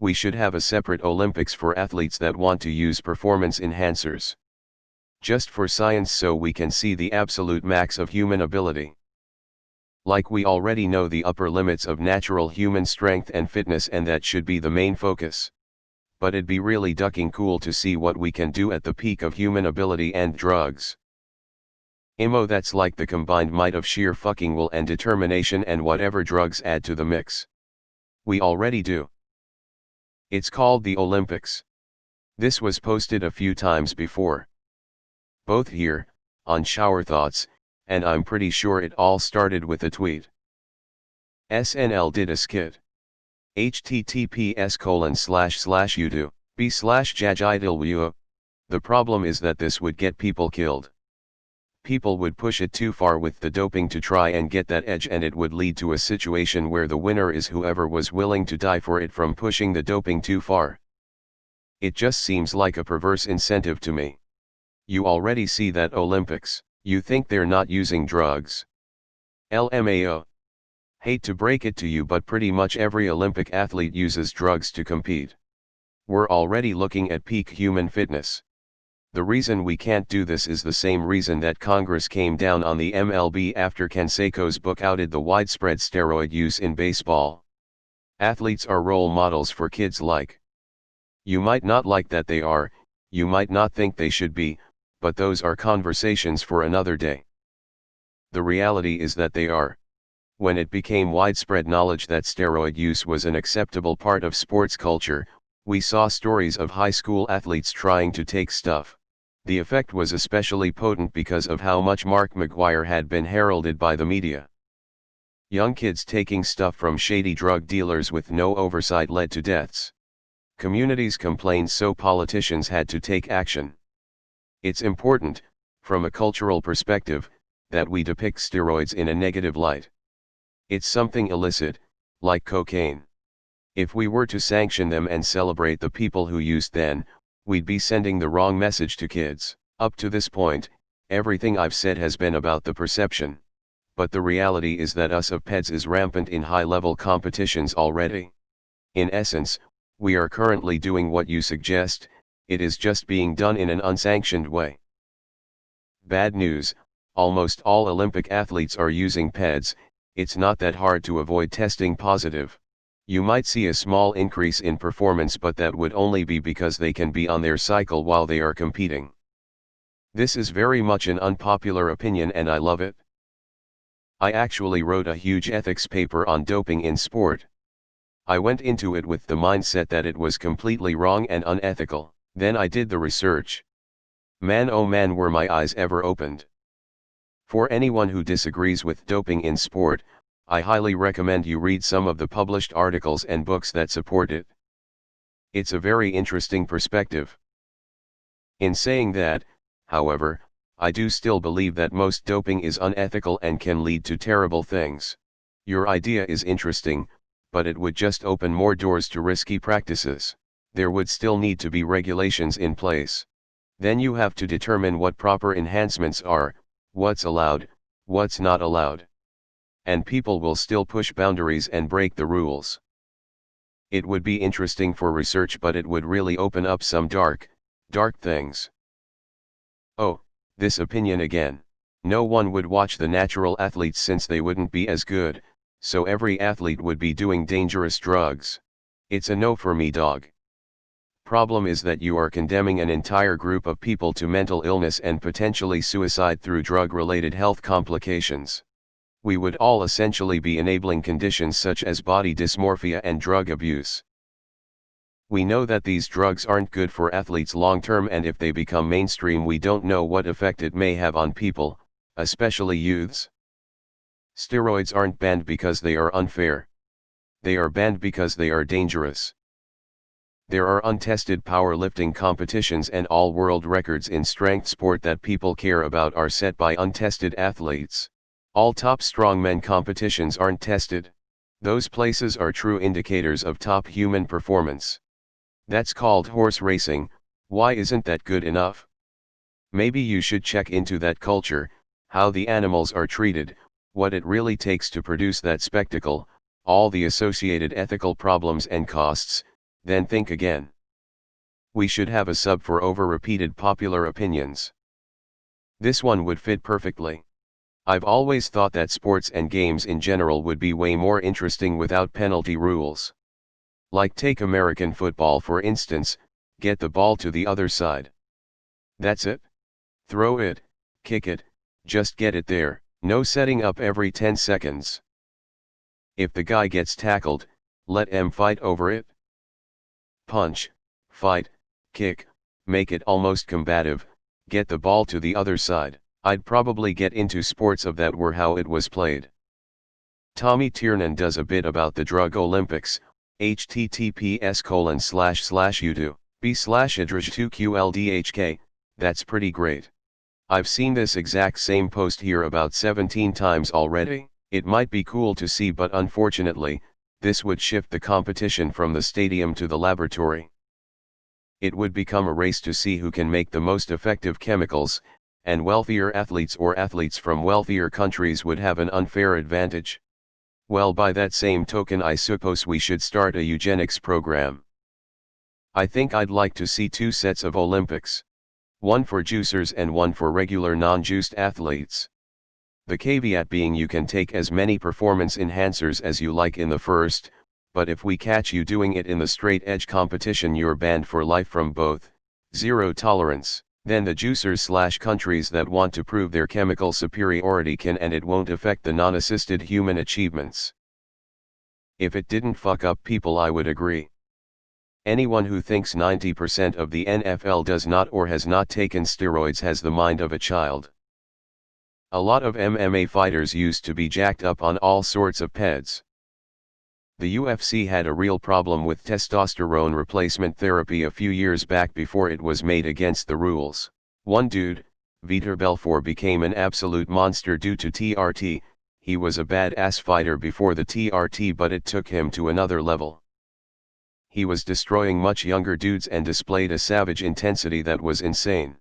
We should have a separate Olympics for athletes that want to use performance enhancers. Just for science, so we can see the absolute max of human ability. Like we already know the upper limits of natural human strength and fitness, and that should be the main focus. But it'd be really ducking cool to see what we can do at the peak of human ability and drugs. That's like the combined might of sheer fucking will and determination and whatever drugs add to the mix. We already do. It's called the Olympics. This was posted a few times before. Both here, on Shower Thoughts, and I'm pretty sure it all started with a tweet. SNL did a skit. https://youtube.b/jajidilwu. The problem is that this would get people killed. People would push it too far with the doping to try and get that edge, and it would lead to a situation where the winner is whoever was willing to die for it from pushing the doping too far. It just seems like a perverse incentive to me. You already see that Olympics, you think they're not using drugs. LMAO. Hate to break it to you, but pretty much every Olympic athlete uses drugs to compete. We're already looking at peak human fitness. The reason we can't do this is the same reason that Congress came down on the MLB after Canseco's book outed the widespread steroid use in baseball. Athletes are role models for kids like. You might not like that they are, you might not think they should be, but those are conversations for another day. The reality is that they are. When it became widespread knowledge that steroid use was an acceptable part of sports culture, we saw stories of high school athletes trying to take stuff. The effect was especially potent because of how much Mark McGwire had been heralded by the media. Young kids taking stuff from shady drug dealers with no oversight led to deaths. Communities complained, so politicians had to take action. It's important, from a cultural perspective, that we depict steroids in a negative light. It's something illicit, like cocaine. If we were to sanction them and celebrate the people who used them, we'd be sending the wrong message to kids. Up to this point, everything I've said has been about the perception. But the reality is that use of peds is rampant in high-level competitions already. In essence, we are currently doing what you suggest, it is just being done in an unsanctioned way. Bad news, almost all Olympic athletes are using peds. It's not that hard to avoid testing positive. You might see a small increase in performance, but that would only be because they can be on their cycle while they are competing. This is very much an unpopular opinion, and I love it. I actually wrote a huge ethics paper on doping in sport. I went into it with the mindset that it was completely wrong and unethical. Then I did the research. Man, oh man, were my eyes ever opened. For anyone who disagrees with doping in sport, I highly recommend you read some of the published articles and books that support it. It's a very interesting perspective. In saying that, however, I do still believe that most doping is unethical and can lead to terrible things. Your idea is interesting, but it would just open more doors to risky practices. There would still need to be regulations in place. Then you have to determine what proper enhancements are, what's allowed, what's not allowed. And people will still push boundaries and break the rules. It would be interesting for research, but it would really open up some dark things. Oh, this opinion again. No one would watch the natural athletes since they wouldn't be as good, so every athlete would be doing dangerous drugs. It's a no for me, dog. Problem is that you are condemning an entire group of people to mental illness and potentially suicide through drug-related health complications. We would all essentially be enabling conditions such as body dysmorphia and drug abuse. We know that these drugs aren't good for athletes long-term, and if they become mainstream, we don't know what effect it may have on people, especially youths. Steroids aren't banned because they are unfair. They are banned because they are dangerous. There are untested powerlifting competitions, and all world records in strength sport that people care about are set by untested athletes. All top strongman competitions aren't tested. Those places are true indicators of top human performance. That's called horse racing. Why isn't that good enough? Maybe you should check into that culture, how the animals are treated, what it really takes to produce that spectacle, all the associated ethical problems and costs, then think again. We should have a sub for over-repeated popular opinions. This one would fit perfectly. I've always thought that sports and games in general would be way more interesting without penalty rules. Like take American football for instance, get the ball to the other side. That's it. Throw it, kick it, just get it there, no setting up every 10 seconds. If the guy gets tackled, let him fight over it. Punch, fight, kick, make it almost combative, get the ball to the other side. I'd probably get into sports if that were how it was played. Tommy Tiernan does a bit about the drug Olympics, https://youtube.b/idraj2qldhk, that's pretty great. I've seen this exact same post here about 17 times already. It might be cool to see, but unfortunately, this would shift the competition from the stadium to the laboratory. It would become a race to see who can make the most effective chemicals, and wealthier athletes or athletes from wealthier countries would have an unfair advantage. Well, by that same token, I suppose we should start a eugenics program. I think I'd like to see 2 sets of Olympics. One for juicers and one for regular non-juiced athletes. The caveat being you can take as many performance enhancers as you like in the first, but if we catch you doing it in the straight edge competition, you're banned for life from both. Zero tolerance. Then the juicers/countries that want to prove their chemical superiority can, and it won't affect the non-assisted human achievements. If it didn't fuck up people, I would agree. Anyone who thinks 90% of the NFL does not or has not taken steroids has the mind of a child. A lot of MMA fighters used to be jacked up on all sorts of peds. The UFC had a real problem with testosterone replacement therapy a few years back before it was made against the rules. One dude, Vitor Belfort, became an absolute monster due to TRT. He was a badass fighter before the TRT, but it took him to another level. He was destroying much younger dudes and displayed a savage intensity that was insane.